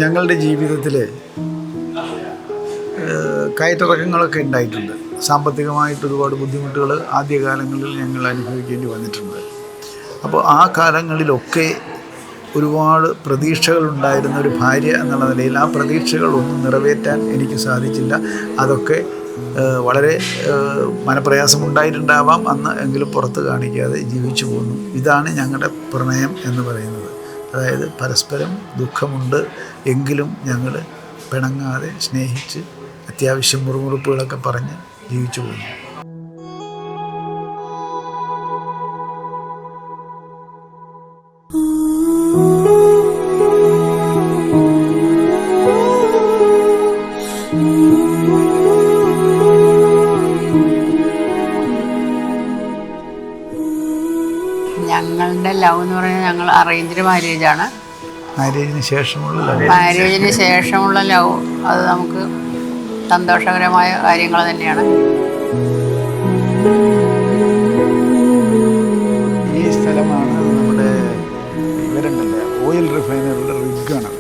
ഞങ്ങളുടെ ജീവിതത്തിൽ കയറ്റിറക്കങ്ങളൊക്കെ ഉണ്ടായിട്ടുണ്ട്. സാമ്പത്തികമായിട്ട് ഒരുപാട് ബുദ്ധിമുട്ടുകൾ ആദ്യകാലങ്ങളിൽ ഞങ്ങൾ അനുഭവിക്കേണ്ടി വന്നിട്ടുണ്ട്. അപ്പോൾ ആ കാലങ്ങളിലൊക്കെ ഒരുപാട് പ്രതീക്ഷകളുണ്ടായിരുന്ന ഒരു ഭാര്യ എന്നുള്ള നിലയിൽ ആ പ്രതീക്ഷകളൊന്നും നിറവേറ്റാൻ എനിക്ക് സാധിച്ചില്ല. അതൊക്കെ വളരെ മനപ്രയാസമുണ്ടായിട്ടുണ്ടാവാം അന്ന്, എങ്കിലും പുറത്ത് കാണിക്കാതെ ജീവിച്ചു പോന്നു. ഇതാണ് ഞങ്ങളുടെ പ്രണയം എന്ന് പറയുന്നത്. അതായത് പരസ്പരം ദുഃഖമുണ്ട് എങ്കിലും ഞങ്ങൾ പിണങ്ങാതെ സ്നേഹിച്ച് അത്യാവശ്യം മുറുമുറുപ്പുകളൊക്കെ പറഞ്ഞ് ജീവിച്ചു പോകുന്നു. ഞങ്ങളുടെ ലവ് എന്ന് പറഞ്ഞാൽ ഞങ്ങൾ അറേഞ്ച്ഡ് മാരേജാണ്. മാരേജിന് ശേഷമുള്ള ലവ് അത് നമുക്ക് സന്തോഷകരമായ കാര്യങ്ങൾ തന്നെയാണ്. ഈ സ്ഥലമാണ് നമ്മുടെ ഇവരുണ്ടല്ലേ ഓയിൽ റിഫൈനറിയുടെ റിഗാണ്.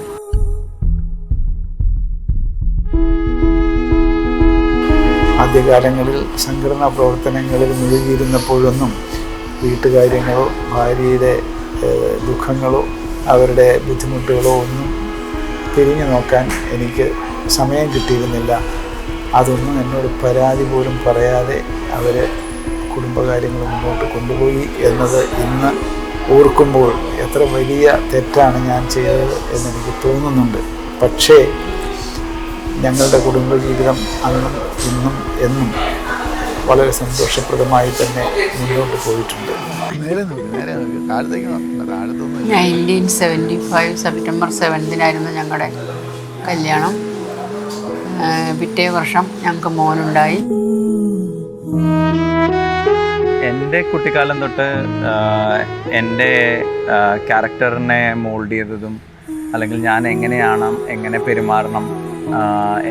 ആദ്യകാലങ്ങളിൽ സംഘടനാ പ്രവർത്തനങ്ങളിൽ മുഴുകിയിരുന്നപ്പോഴൊന്നും വീട്ടുകാര്യങ്ങളോ ഭാര്യയുടെ ദുഃഖങ്ങളോ അവരുടെ ബുദ്ധിമുട്ടുകളോ ഒന്നും തിരിഞ്ഞു നോക്കാൻ എനിക്ക് സമയം കിട്ടിയിരുന്നില്ല. അതൊന്നും എന്നോട് പരാതി പോലും പറയാതെ അവർ കുടുംബകാര്യങ്ങൾ മുന്നോട്ട് കൊണ്ടുപോയി എന്നത് ഇന്ന് ഓർക്കുമ്പോൾ എത്ര വലിയ തെറ്റാണ് ഞാൻ ചെയ്തത് എന്നെനിക്ക് തോന്നുന്നുണ്ട്. പക്ഷേ ഞങ്ങളുടെ കുടുംബജീവിതം അന്നും ഇന്നും എന്നും വളരെ സന്തോഷപ്രദമായി തന്നെ മുന്നോട്ട് പോയിട്ടുണ്ട്. 1975 സെപ്റ്റംബർ 7 ഞങ്ങളുടെ കല്യാണം. പിറ്റേ വർഷം ഞങ്ങൾക്ക് മോനുണ്ടായി. എൻ്റെ കുട്ടിക്കാലം തൊട്ട് എൻ്റെ ക്യാരക്ടറിനെ മോൾഡ് ചെയ്തതും അല്ലെങ്കിൽ ഞാൻ എങ്ങനെ പെരുമാറണം,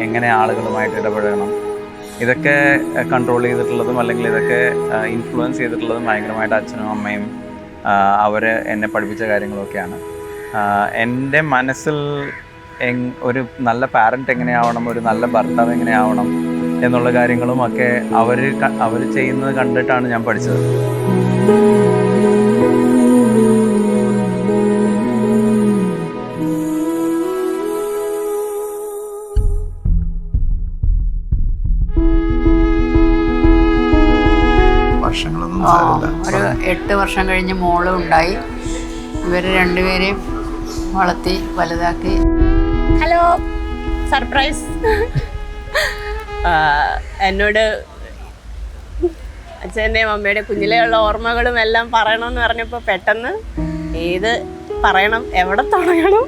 എങ്ങനെ ആളുകളുമായിട്ട് ഇടപഴകണം, ഇതൊക്കെ കൺട്രോൾ ചെയ്തിട്ടുള്ളതും അല്ലെങ്കിൽ ഇതൊക്കെ ഇൻഫ്ലുവൻസ് ചെയ്തിട്ടുള്ളതും ഭയങ്കരമായിട്ട് അച്ഛനും അമ്മയും അവർ എന്നെ പഠിപ്പിച്ച കാര്യങ്ങളൊക്കെയാണ്. എൻ്റെ മനസ്സിൽ ഒരു നല്ല പാരൻ്റ് എങ്ങനെയാവണം, ഒരു നല്ല ഭർത്താവ് എങ്ങനെയാവണം എന്നുള്ള കാര്യങ്ങളും ഒക്കെ അവർ ചെയ്യുന്നത് കണ്ടിട്ടാണ് ഞാൻ പഠിച്ചത്. ഒരു 8 വർഷം കഴിഞ്ഞ് മോളും ഉണ്ടായി. ഇവർ രണ്ടുപേരെയും വളർത്തി വലുതാക്കി. Hello, surprise. എന്നോട് അച്ഛൻ്റെയും അമ്മയുടെയും കുഞ്ഞിലെയുള്ള ഓർമ്മകളും എല്ലാം പറയണമെന്ന് പറഞ്ഞപ്പോൾ പെട്ടെന്ന് ഏത് പറയണം, എവിടെ തുടങ്ങണം?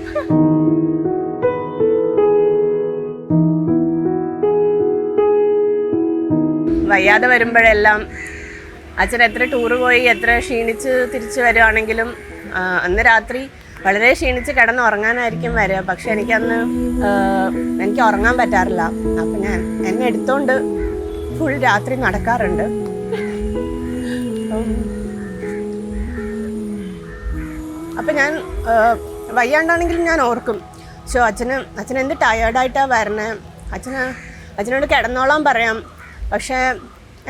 വയ്യാതെ വരുമ്പോഴെല്ലാം അച്ഛൻ എത്ര ടൂറ് പോയി എത്ര ക്ഷീണിച്ച് തിരിച്ചു വരുവാണെങ്കിലും അന്ന് രാത്രി വളരെ ക്ഷീണിച്ച് കിടന്നുറങ്ങാനായിരിക്കും വരിക. പക്ഷെ എനിക്ക് ഉറങ്ങാൻ പറ്റാറില്ല. അപ്പം ഞാൻ എന്നെ എടുത്തോണ്ട് ഫുൾ രാത്രി നടക്കാറുണ്ട്. അപ്പം ഞാൻ വയ്യാണ്ടാണെങ്കിലും ഞാൻ ഓർക്കും, അച്ഛൻ എന്ത് ടയേർഡായിട്ടാണ് വരണേ, അച്ഛനോട് കിടന്നോളാൻ പറയാം. പക്ഷേ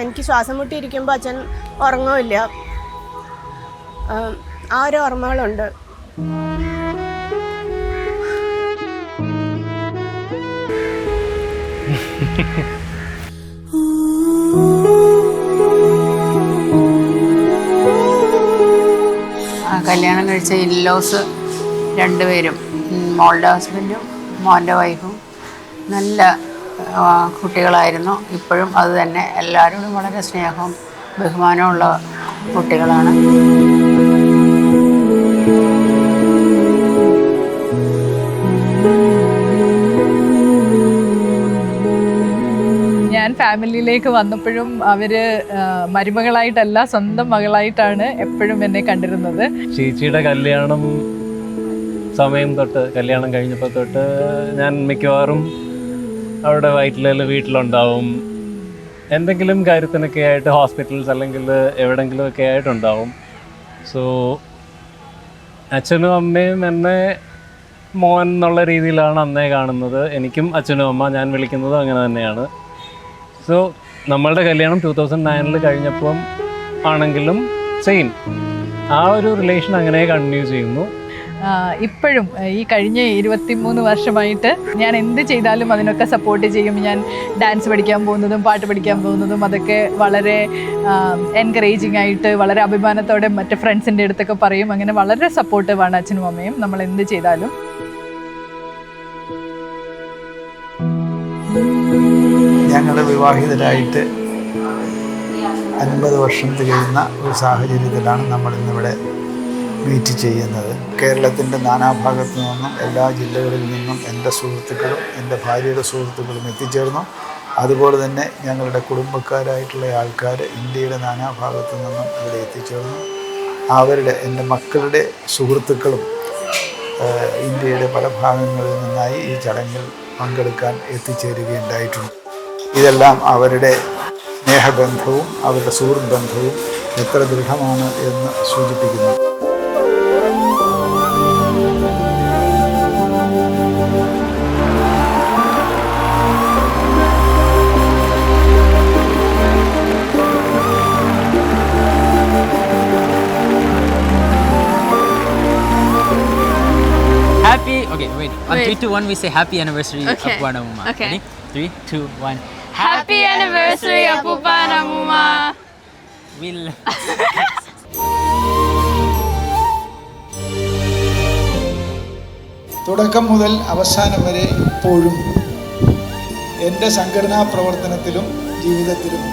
എനിക്ക് ശ്വാസം മുട്ടിയിരിക്കുമ്പോൾ അച്ഛൻ ഉറങ്ങുമില്ല. ആ ഒരു ഓർമ്മകളുണ്ട്. കല്യാണം കഴിച്ച ഇൻലോസ് രണ്ടുപേരും, മോളുടെ ഹസ്ബൻഡും മോൻ്റെ വൈഫും നല്ല കുട്ടികളായിരുന്നു. ഇപ്പോഴും അത് തന്നെ, എല്ലാവരോടും വളരെ സ്നേഹവും ബഹുമാനവും ഉള്ള കുട്ടികളാണ്. ഞാൻ ഫാമിലിയിലേക്ക് വന്നപ്പോഴും അവർ മരുമകളായിട്ടല്ല സ്വന്തം മകളായിട്ടാണ് എപ്പോഴും എന്നെ കണ്ടിരുന്നത്. ചേച്ചിയുടെ കല്യാണം സമയം തൊട്ട്, കല്യാണം കഴിഞ്ഞപ്പോൾ തൊട്ട് ഞാൻ മിക്കവാറും അവിടെ വീട്ടിലുണ്ടാവും. എന്തെങ്കിലും കാര്യത്തിനൊക്കെ ആയിട്ട് ഹോസ്പിറ്റൽസ് അല്ലെങ്കിൽ എവിടെയെങ്കിലുമൊക്കെ ആയിട്ടുണ്ടാവും. സോ അച്ഛനും അമ്മയും എന്നെ മോൻ എന്നുള്ള രീതിയിലാണ് അന്നേ കാണുന്നത്. എനിക്കും അച്ഛനും അമ്മ ഞാൻ വിളിക്കുന്നതും അങ്ങനെ തന്നെയാണ്. സോ നമ്മളുടെ കല്യാണം 2009 കഴിഞ്ഞപ്പം ആണെങ്കിലും സെയിം ആ ഒരു റിലേഷൻ അങ്ങനെ കണ്ടിന്യൂ ചെയ്യുന്നു. ഇപ്പോഴും ഈ കഴിഞ്ഞ 23 വർഷമായിട്ട് ഞാൻ എന്ത് ചെയ്താലും അതിനൊക്കെ സപ്പോർട്ട് ചെയ്യും. ഞാൻ ഡാൻസ് പഠിക്കാൻ പോകുന്നതും പാട്ട് പഠിക്കാൻ പോകുന്നതും അതൊക്കെ വളരെ എൻകറേജിങ് ആയിട്ട് വളരെ അഭിമാനത്തോടെ മറ്റേ ഫ്രണ്ട്സിൻ്റെ അടുത്തൊക്കെ പറയും. അങ്ങനെ വളരെ സപ്പോർട്ടീവാണ് അച്ഛനും അമ്മയും നമ്മൾ എന്ത് ചെയ്താലും. ഞങ്ങൾ വിവാഹിതരായിട്ട് 50 വർഷം തികയുന്ന ഒരു സാഹചര്യത്തിലാണ് നമ്മളിന്നിവിടെ മീറ്റ് ചെയ്യുന്നത്. കേരളത്തിൻ്റെ നാനാഭാഗത്തു നിന്നും എല്ലാ ജില്ലകളിൽ നിന്നും എൻ്റെ സുഹൃത്തുക്കളും എൻ്റെ ഭാര്യയുടെ സുഹൃത്തുക്കളും എത്തിച്ചേർന്നു. അതുപോലെ തന്നെ ഞങ്ങളുടെ കുടുംബക്കാരായിട്ടുള്ള ആൾക്കാർ ഇന്ത്യയുടെ നാനാഭാഗത്തു നിന്നും ഇവിടെ എത്തിച്ചേർന്നു. അവരുടെ എൻ്റെ മക്കളുടെ സുഹൃത്തുക്കളും ഇന്ത്യയുടെ പല ഭാഗങ്ങളിൽ നിന്നായി ഈ ചടങ്ങിൽ പങ്കെടുക്കാൻ എത്തിച്ചേരുകയുണ്ടായിട്ടുണ്ട്. ഇതെല്ലാം അവരുടെ സ്നേഹബന്ധവും അവരുടെ സുഹൃത്ത് ബന്ധവും എത്ര ദൃഢമാണ് എന്ന് സൂചിപ്പിക്കുന്നു. Okay, wait. On 3, 2, 1, we say happy anniversary Appupa Namuma. Okay. Ready? 3, 2, 1. Happy anniversary Appupa Namuma. We'll. തുടക്കം മുതൽ അവസാനം വരെ ഇപ്പോഴും എൻ്റെ സംഘടനാ പ്രവർത്തനത്തിലും ജീവിതത്തിലും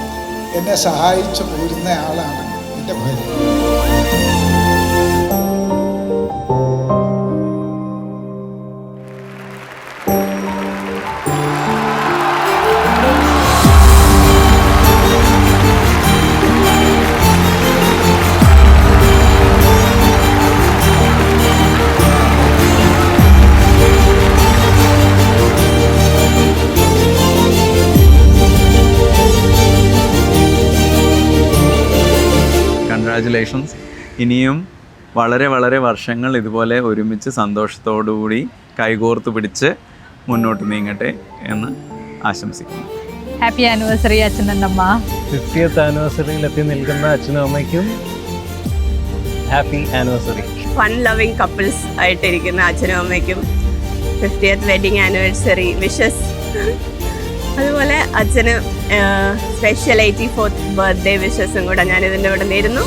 എന്നെ സഹായിച്ചു പോരുന്ന ആളാണ് എൻ്റെ ഭാര്യ. കൺഗ്രാജുലേഷൻസ്. ഇനിയും വളരെ വളരെ വർഷങ്ങൾ ഇതുപോലെ ഒരുമിച്ച് സന്തോഷത്തോടുകൂടി കൈകോർത്ത് പിടിച്ച് മുന്നോട്ട് നീങ്ങട്ടെ എന്ന് ആശംസിക്കുന്നു. ഹാപ്പി ആനിവേഴ്സറി അച്ഛനമ്മ. 50th ആനിവേഴ്സറിയിൽ എത്തി നിൽക്കുന്ന അച്ഛനും അമ്മയ്ക്കും happy anniversary. Fun loving couples ആയിട്ടിരിക്കുന്ന അച്ഛനും അമ്മയ്ക്കും 50th വെഡിങ് ആനിവേഴ്സറി വിഷസ്. അതുപോലെ അച്ഛന് സ്പെഷ്യൽ 84th ബർത്ത്ഡേ വിഷസും കൂടെ ഞാൻ ഇതിൻ്റെ ഇവിടെ നേരുന്നു.